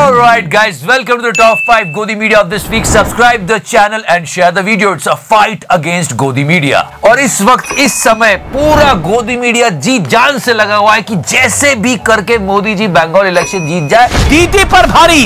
Alright guys, welcome to the top 5 Godi Media of this week. Subscribe the channel and share the video. It's a fight against Godi Media. और इस वक्त इस समय पूरा गोदी media जी जान से लगा हुआ है कि जैसे भी करके मोदी जी बंगाल इलेक्शन जीत जाए। दीदी पर भारी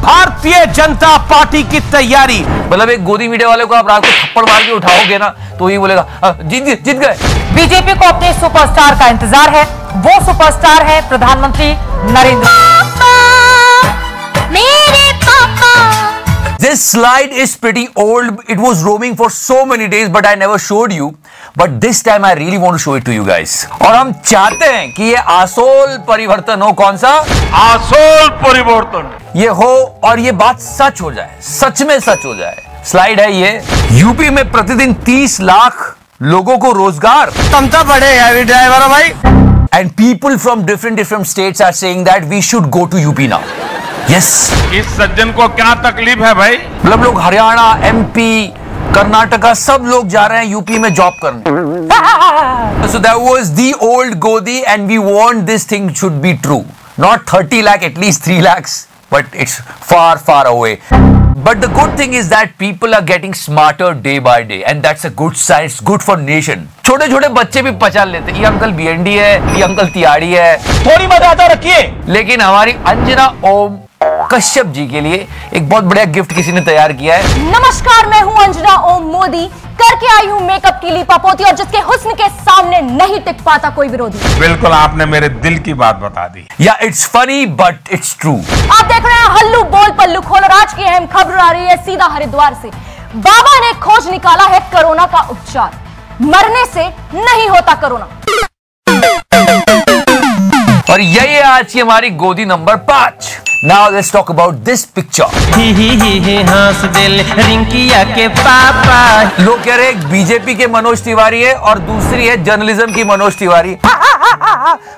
भारतीय जनता पार्टी की तैयारी। मतलब एक गोदी मीडिया वाले को आप रात को थप्पड़ मार के उठाओगे ना तो ये बोलेगा जीत गए। बीजेपी को अपने सुपरस्टार का इंतजार है। वो सुपरस्टार है प्रधानमंत्री नरेंद्र। मेरे पापा। This slide is pretty old. It was roaming for so many days, but I never showed you. But this time I really want to show it to you guys. और हम चाहते हैं कि ये आसोल परिवर्तन हो। कौन सा? आसोल परिवर्तन ये हो और ये बात सच हो जाए, सच में सच हो जाए। स्लाइड है ये। यूपी में प्रतिदिन 30 लाख लोगों को रोजगार। तुम तो बड़े हैवी ड्राइवर हो भाई। And people from different states are saying that we should go to UP now. Yes. इस सज्जन को क्या तकलीफ है भाई? मतलब लोग हरियाणा, MP, कर्नाटका सब लोग जा रहे हैं यूपी में जॉब करने। So that was the old Godi and we want this thing should be true. Not 30 lakh, at least 3 lakhs, but it's far away. But the good thing is that people are getting smarter day by day and that's a good sign. It's good for nation. छोटे छोटे बच्चे भी पहचान लेते हैं ये uncle BND है, ये अंकल तिवारी है। थोड़ी मर्यादा रखिए। लेकिन हमारी अंजना ओम कश्यप जी के लिए एक बहुत बढ़िया गिफ्ट किसी ने तैयार किया है। नमस्कार, मैं हूं अंजना ओम मोदी, करके आई हूं मेकअप की लीपापोती और जिसके हुस्न के सामने नहीं टिक पाता कोई विरोधी। बिल्कुल आपने मेरे दिल की बात बता दी। या it's funny but it's true. आप देख रहे हैं हल्लू बोल पल्लू खोल और आज की अहम खबर आ रही है सीधा हरिद्वार से। बाबा ने खोज निकाला है कोरोना का उपचार। मरने से नहीं होता कोरोना। और यही है आज की हमारी गोदी number 5। Now let's talk about this picture. हंस दिल रिंकिया के पापा। लोग कह रहे हैं एक बीजेपी के मनोज तिवारी है और दूसरी है जर्नलिज्म की मनोज तिवारी।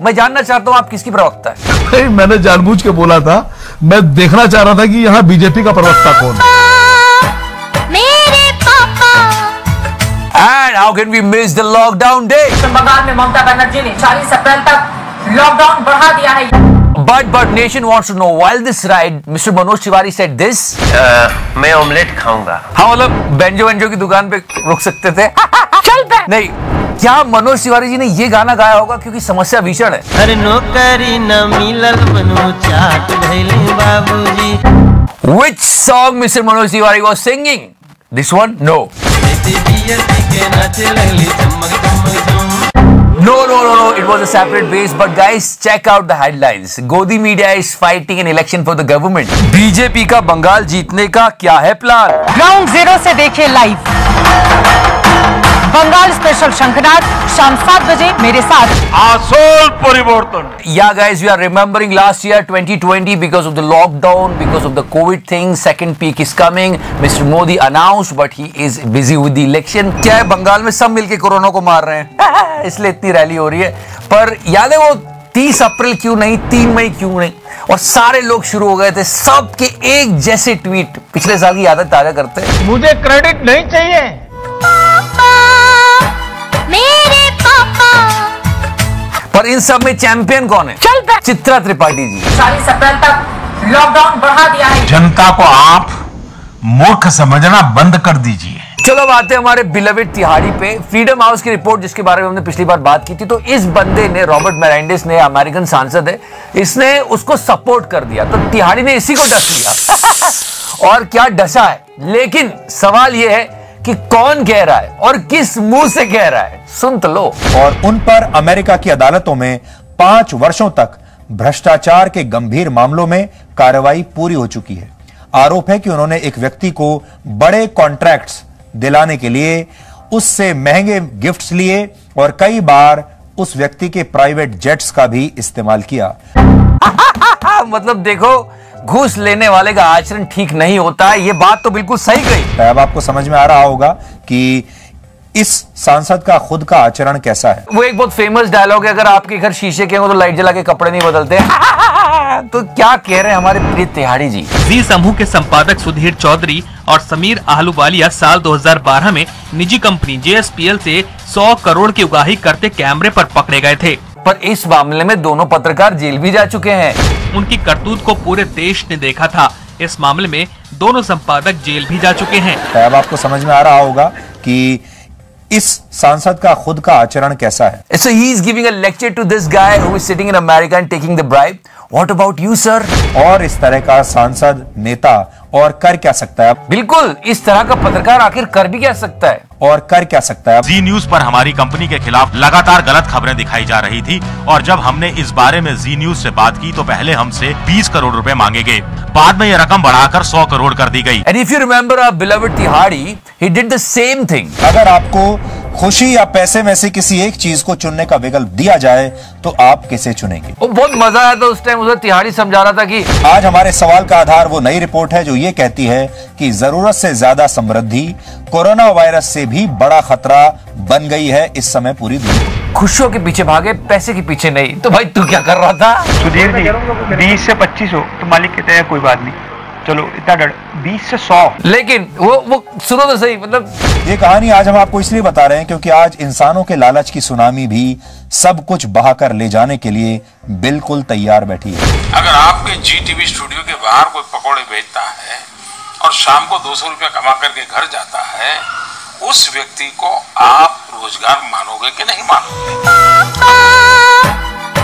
मैं जानना चाहता हूँ आप किसकी प्रवक्ता है? मैंने जानबूझ के बोला था, मैं देखना चाह रहा था कि यहाँ बीजेपी का प्रवक्ता कौन है। मेरे पापा। And how can we miss the lockdown day? Bengal में ममता बनर्जी ने 40 अप्रैल तक लॉकडाउन बढ़ा दिया है। But nation wants to know. While this ride, Mr. Manoj Tiwari said this. मैं ऑमलेट खाऊंगा। हाँ मतलब बेंजो की दुकान पे रुक सकते थे। चल बे। नहीं, क्या मनोज तिवारी जी ने ये गाना गाया होगा क्योंकि समस्या भीषण है। अरे नौकरी न मिलल बनो चाट भइले बाबूजी। Which song Mr. Manoj Tiwari was singing? This one? No. No. It was a separate base. But guys, check out the headlines. Godi Media is fighting an election for the government. BJP का बंगाल जीतने का क्या है plan? Ground zero से देखिए live. Bengal special शंखनाद शाम 7 बजे मेरे साथ। आसोल परिवर्तन। Yeah guys, we are remembering last year 2020 because of the lockdown, because of the COVID thing. Second peak is coming. Mr. Modi announced, but he is busy with the election. क्या है बंगाल में सब मिलके कोरोना को मार रहे हैं इसलिए इतनी रैली हो रही है। पर याद है वो 30 अप्रैल क्यों नहीं, 3 मई क्यों नहीं? और सारे लोग शुरू हो गए थे सबके एक जैसे ट्वीट पिछले साल की यादें ताजा करते। मुझे क्रेडिट नहीं चाहिए। मेरे पापा। पर इन सब में चैंपियन कौन है? चित्रा त्रिपाठी जी। 40 अप्रैल तक लॉकडाउन बढ़ा दिया है। जनता को आप मूर्ख समझना बंद कर दीजिए। चलो अब आते हैं हमारे बिलवेड तिहाड़ी पे। फ्रीडम हाउस की रिपोर्ट जिसके बारे में हमने पिछली बार बात की थी, तो इस बंदे ने, रॉबर्ट मेरेंडिस ने, अमेरिकन सांसद है, इसने उसको सपोर्ट कर दिया। तो तिहाड़ी ने इसी को डस लिया और क्या डसा है। लेकिन सवाल यह है कि कौन कह रहा है और किस मुंह से कह रहा है, सुन तो लो। और उन पर अमेरिका की अदालतों में 5 वर्षों तक भ्रष्टाचार के गंभीर मामलों में कार्रवाई पूरी हो चुकी है। आरोप है कि उन्होंने एक व्यक्ति को बड़े कॉन्ट्रैक्ट्स दिलाने के लिए उससे महंगे गिफ्ट्स लिए और कई बार उस व्यक्ति के प्राइवेट जेट्स का भी इस्तेमाल किया। मतलब देखो, घूस लेने वाले का आचरण ठीक नहीं होता है। ये बात तो बिल्कुल सही कही। अब आपको समझ में आ रहा होगा कि इस सांसद का खुद का आचरण कैसा है। वो एक बहुत फेमस डायलॉग है, अगर आपके घर शीशे के हो तो लाइट जला के कपड़े नहीं बदलते। तो क्या कह रहे हैं हमारे प्रिय तिहाड़ी जी। जी समूह के संपादक सुधीर चौधरी और समीर आहलूवालिया साल 2012 में निजी कंपनी JSPL से 100 करोड़ की उगाही करते कैमरे पर पकड़े गए थे। पर इस मामले में दोनों पत्रकार जेल भी जा चुके हैं। उनकी करतूत को पूरे देश ने देखा था। इस मामले में दोनों संपादक जेल भी जा चुके हैं। अब आपको समझ में आ रहा होगा कि इस सांसद का खुद का आचरण कैसा है। So he is giving a lecture to this guy who is sitting in America and taking the bribe. What about you, sir? और इस तरह का सांसद नेता और कर क्या सकता है? बिल्कुल, इस तरह का पत्रकार आखिर कर भी क्या सकता है? और कर क्या सकता है? जी न्यूज पर हमारी कंपनी के खिलाफ लगातार गलत खबरें दिखाई जा रही थी और जब हमने इस बारे में जी न्यूज से बात की तो पहले हमसे 20 करोड़ रुपए मांगे गए, बाद में ये रकम बढ़ाकर 100 करोड़ कर दी गई। And if you remember our beloved Tihadi, he did the same thing. अगर आपको खुशी या पैसे में से किसी एक चीज को चुनने का विकल्प दिया जाए तो आप किसे चुनेंगे? वो बहुत मजा आया था उस टाइम, उसे तिहाड़ी समझा रहा था कि आज हमारे सवाल का आधार वो नई रिपोर्ट है जो ये कहती है कि जरूरत से ज्यादा समृद्धि कोरोना वायरस से भी बड़ा खतरा बन गई है इस समय पूरी दुनिया। खुशियों के पीछे भागे, पैसे के पीछे नहीं। तो भाई तू क्या कर रहा था? सुधीर जी 20 से 25 हो तो मालिक कहते हैं कोई बात नहीं, चलो इतना डर 20 से 100। लेकिन वो सुनो तो सही, मतलब ये कहानी आज हम आपको इसलिए बता रहे हैं क्योंकि आज इंसानों के लालच की सुनामी भी सब कुछ बहाकर ले जाने के लिए बिल्कुल तैयार बैठी है। अगर आपके जीटीवी स्टूडियो के बाहर कोई पकौड़े बेचता है और शाम को 200 रुपया कमा करके घर जाता है, उस व्यक्ति को आप रोजगार मानोगे कि नहीं मानोगे?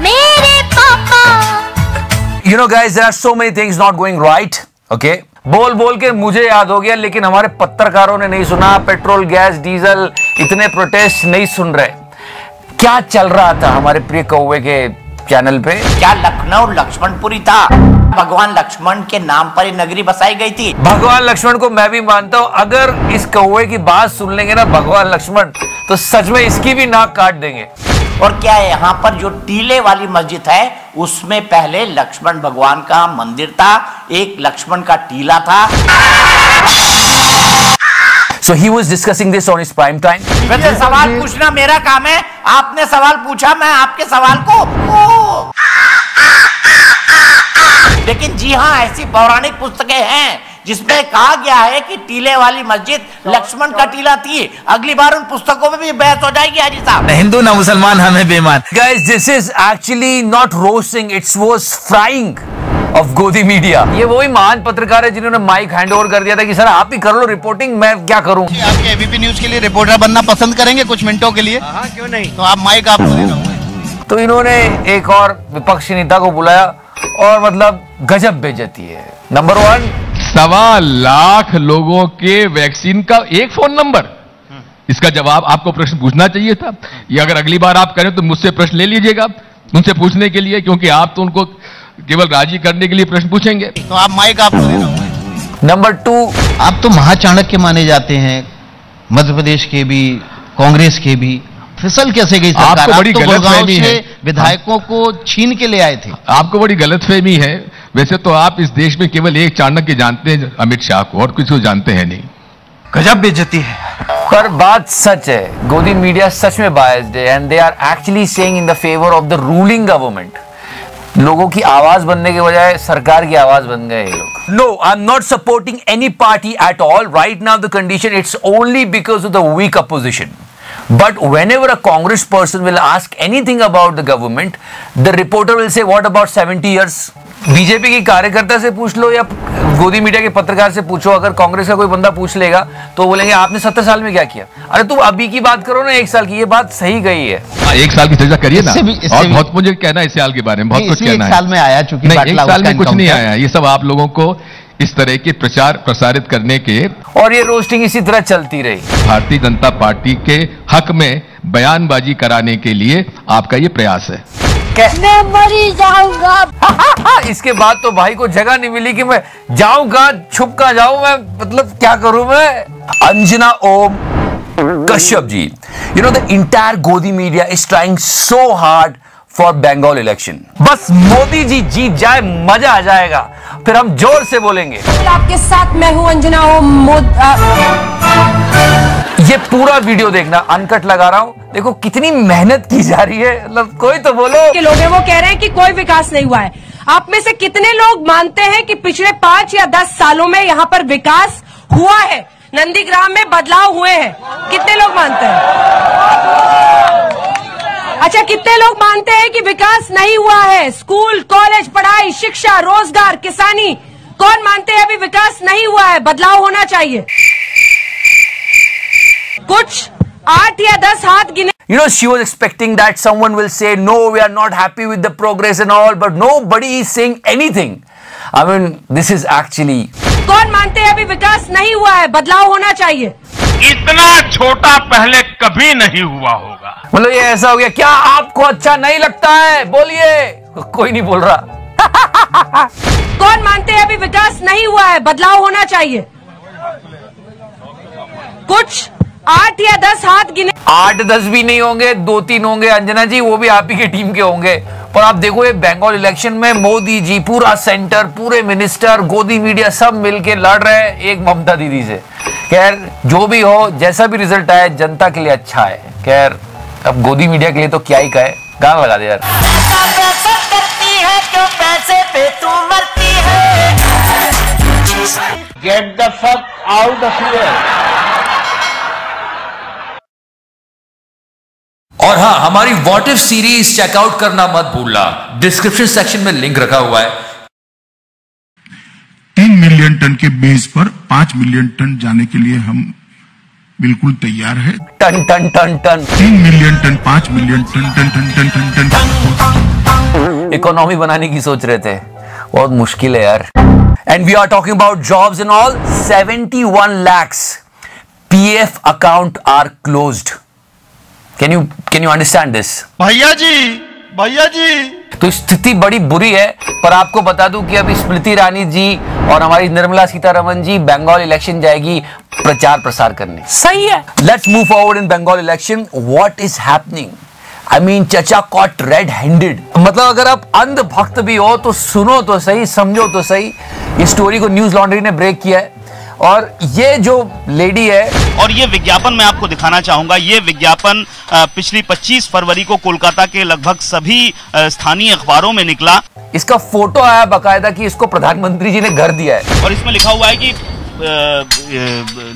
मेरे पापा। You know guys, there are so many things not going right. Okay? बोल के मुझे याद हो गया, लेकिन हमारे पत्रकारों ने नहीं सुना। पेट्रोल, गैस, डीजल, इतने प्रोटेस्ट नहीं सुन रहे। क्या चल रहा था हमारे प्रिय कौवे के चैनल पे? क्या लखनऊ लक्ष्मणपुरी था? भगवान लक्ष्मण के नाम पर नगरी बसाई गई थी। भगवान लक्ष्मण को मैं भी मानता हूँ। अगर इस कौवे की बात सुन लेंगे ना भगवान लक्ष्मण, तो सच में इसकी भी नाक काट देंगे। और क्या है, यहाँ पर जो टीले वाली मस्जिद है उसमें पहले लक्ष्मण भगवान का मंदिर था, एक लक्ष्मण का टीला था। So he was discussing this on his prime time. वैसे सवाल पूछना मेरा काम है, आपने सवाल पूछा, मैं आपके सवाल को लेकिन जी हाँ, ऐसी पौराणिक पुस्तकें हैं जिसमें कहा गया है कि टीले वाली मस्जिद लक्ष्मण का टीला थी। अगली बार उन पुस्तकों में भी बहस हो जाएगी हाजी साहब। हिंदू ना मुसलमान हमें बेईमान। Guys, this is actually not roasting, it was frying of गोदी मीडिया। ये वही महान पत्रकार है जिन्होंने माइक हैंड ओवर कर दिया था कि सर आप ही कर लो रिपोर्टिंग, मैं क्या करूं। आपके एबीपी न्यूज के लिए रिपोर्टर बनना पसंद करेंगे कुछ मिनटों के लिए? हाँ, क्यों नहीं। तो आप माइक आप ले लो। तो इन्होंने एक और विपक्षी नेता को बुलाया और मतलब गजब बेइज्जती है। नंबर 1, 1.25 लाख लोगों के वैक्सीन का एक फोन नंबर, इसका जवाब आपको प्रश्न पूछना चाहिए था। ये अगर अगली बार आप करें तो मुझसे प्रश्न ले लीजिएगा उनसे पूछने के लिए, क्योंकि आप तो उनको केवल राजी करने के लिए प्रश्न पूछेंगे। तो आप माइक आप ले लो। नंबर 2, आप तो महाचाणक्य माने जाते हैं, मध्य प्रदेश के भी, कांग्रेस के भी। फिसल कैसे गई सरकार? आपको बड़ी गलतफहमी है। विधायकों को छीन के ले आए थे। आपको बड़ी गलतफहमी है। वैसे तो आप इस देश में केवल एक चाणक्य जानते हैं, अमित शाह को, और किसी को जानते हैं नहीं। गजब बेइज्जती है। पर बात सच है, गोदी मीडिया सच में बायस्ड है and they are actually saying in the favour of the ruling government. लोगों की आवाज बनने के बजाय सरकार की आवाज बन गए ये लोग। No, I am not supporting any party at all. Right now the condition it's only because of the weak opposition. But whenever a Congress person will ask anything about the government, the reporter will say, "What about 70 years?" BJP की कार्यकर्ता से पूछ लो या गोदी media के पत्रकार से पूछो, अगर कांग्रेस का कोई बंदा पूछ लेगा तो बोलेंगे आपने 70 साल में क्या किया। अरे तुम अभी की बात करो ना, 1 साल की। ये बात सही गई है। 1 साल की चर्चा करिए ना। और बहुत मुझे कहना है इस साल के बारे में, बहुत कुछ कहना है। 1 साल में आया, चूंकि 1 साल में कुछ नहीं आया। ये सब आप लोगों को इस तरह के प्रचार प्रसारित करने के, और ये रोस्टिंग इसी तरह चलती रही। भारतीय जनता पार्टी के हक में बयानबाजी कराने के लिए आपका ये प्रयास है। मैं मरी जाऊंगा। इसके बाद तो भाई को जगह नहीं मिली कि मैं जाऊंगा, छुप का जाऊं मैं, मतलब क्या करूं मैं। Anjana Om Kashyap ji, you know the entire Godi media is trying so hard for Bengal election. बस मोदी जी जीत जाए, मजा आ जाएगा, फिर हम जोर से बोलेंगे। आपके साथ मैं हूं अंजना ओम। ये पूरा वीडियो देखना, अनकट लगा रहा हूं। देखो कितनी मेहनत की जा रही है, मतलब कोई तो बोलो। के लोग हैं वो कह रहे हैं कि कोई विकास नहीं हुआ है। आप में से कितने लोग मानते हैं कि पिछले 5 या 10 सालों में यहाँ पर विकास हुआ है, नंदीग्राम में बदलाव हुए हैं? कितने लोग मानते हैं? अच्छा में कितने लोग मानते हैं कि विकास नहीं हुआ है? स्कूल, कॉलेज, पढ़ाई, शिक्षा, रोजगार, किसानी, कौन मानते हैं अभी विकास नहीं हुआ है, बदलाव होना चाहिए? कुछ 8 या 10 हाथ गिने। You know, she was expecting that someone will say, no, we are not happy with the progress and all, but nobody is saying anything. I mean, this is actually... कौन मानते हैं अभी विकास नहीं हुआ है, बदलाव होना चाहिए? इतना छोटा पहले कभी नहीं हुआ होगा। मतलब ये ऐसा हो गया, क्या आपको अच्छा नहीं लगता है? बोलिए। कोई नहीं बोल रहा। कौन मानते हैं अभी विकास नहीं हुआ है, बदलाव होना चाहिए? कुछ 8 या 10 हाथ गिने। 8-10 भी नहीं होंगे, 2-3 होंगे अंजना जी, वो भी आप ही के टीम के होंगे। पर आप देखो ये बंगाल इलेक्शन में मोदी जी, पूरा सेंटर, पूरे मिनिस्टर, गोदी मीडिया सब मिलके लड़ रहे हैं एक ममता दीदी से। खैर जो भी हो, जैसा भी रिजल्ट आए, जनता के लिए अच्छा है। खैर अब गोदी मीडिया के लिए तो क्या ही कहे, गाना लगा दे यार। Get the fuck out of here. और हाँ, हमारी व्हाट इफ सीरीज चेकआउट करना मत भूलना, डिस्क्रिप्शन सेक्शन में लिंक रखा हुआ है। 3 मिलियन टन के बेस पर 5 मिलियन टन जाने के लिए हम बिल्कुल तैयार है। Ton ton ton ton 3 million ton, 5 million ton ton ton ton ton ton. Economy बनाने की सोच रहे थे, बहुत मुश्किल है यार। And we are talking about jobs and all. 71 lakhs PF account are closed. Can you understand this? भैया जी तो स्थिति बड़ी बुरी है। पर आपको बता दूं कि अभी स्मृति ईरानी जी और हमारी निर्मला सीतारमण जी बंगाल इलेक्शन जाएगी प्रचार प्रसार करने। सही है। Let's move forward in Bengal election. What is happening? I mean चचा कॉट रेड हैंडेड। मतलब अगर आप अंध भक्त भी हो तो सुनो तो सही, समझो तो सही। इस स्टोरी को न्यूज लॉन्ड्री ने ब्रेक किया है। और ये जो लेडी है, और ये विज्ञापन मैं आपको दिखाना चाहूंगा। ये विज्ञापन पिछली 25 फरवरी को कोलकाता के लगभग सभी स्थानीय अखबारों में निकला। इसका फोटो आया बाकायदा कि इसको प्रधानमंत्री जी ने घर दिया है। और इसमें लिखा हुआ है कि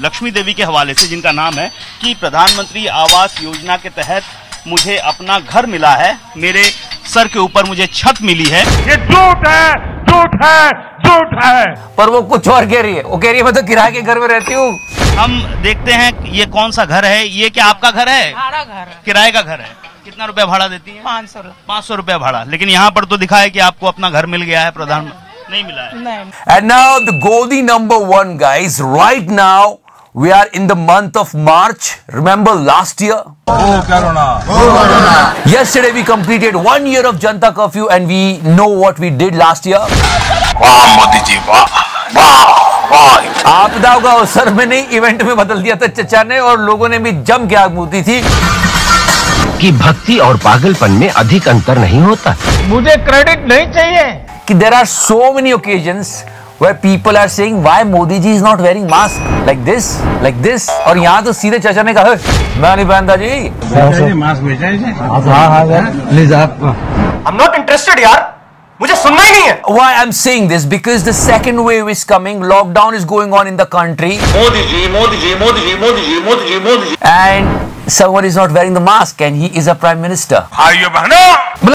लक्ष्मी देवी के हवाले से, जिनका नाम है, कि प्रधानमंत्री आवास योजना के तहत मुझे अपना घर मिला है, मेरे सर के ऊपर मुझे छत मिली है। ये झूठ है, झूठ है, झूठ है। पर वो कुछ और कह रही है। वो कह रही है मैं तो किराए के घर में रहती हूँ। हम देखते हैं ये कौन सा घर है। ये क्या आपका घर है? भाड़ा घर है। किराए का घर है। कितना रुपया भाड़ा देती है? 500 रुपया भाड़ा। लेकिन यहाँ पर तो दिखा है कि आपको अपना घर मिल गया है, प्रधानमंत्री नहीं मिला है। And now the Godi number 1 guys, right now we are in the month of March. Remember last year? Oh, Corona. Yesterday we completed 1 year of Janta curfew and we know what we did last year. वाह मोदी जी, वाह वाह वाह। आपदाओं का अवसर में नहीं, event में बदल दिया था चचा ने, और लोगों ने भी जम के आग मूती थी कि भक्ति और पागलपन में अधिक अंतर नहीं होता। मुझे क्रेडिट नहीं चाहिए। कि there are so many occasions where people are saying why Modi ji is not wearing mask like this, और यहाँ तो सीधे चाचा ने कहा मैं नहीं पहनता जी मास्क प्लीज आप। I'm not interested यार, मुझे सुनना ही नहीं है। Why I'm saying this? Because the second wave is coming, lockdown is going on in the country. Modi ji, Modi ji, Modi ji, Modi ji, Modi ji, Modi ji. And someone is not wearing the mask and he is a prime minister. भाइयों बहनों,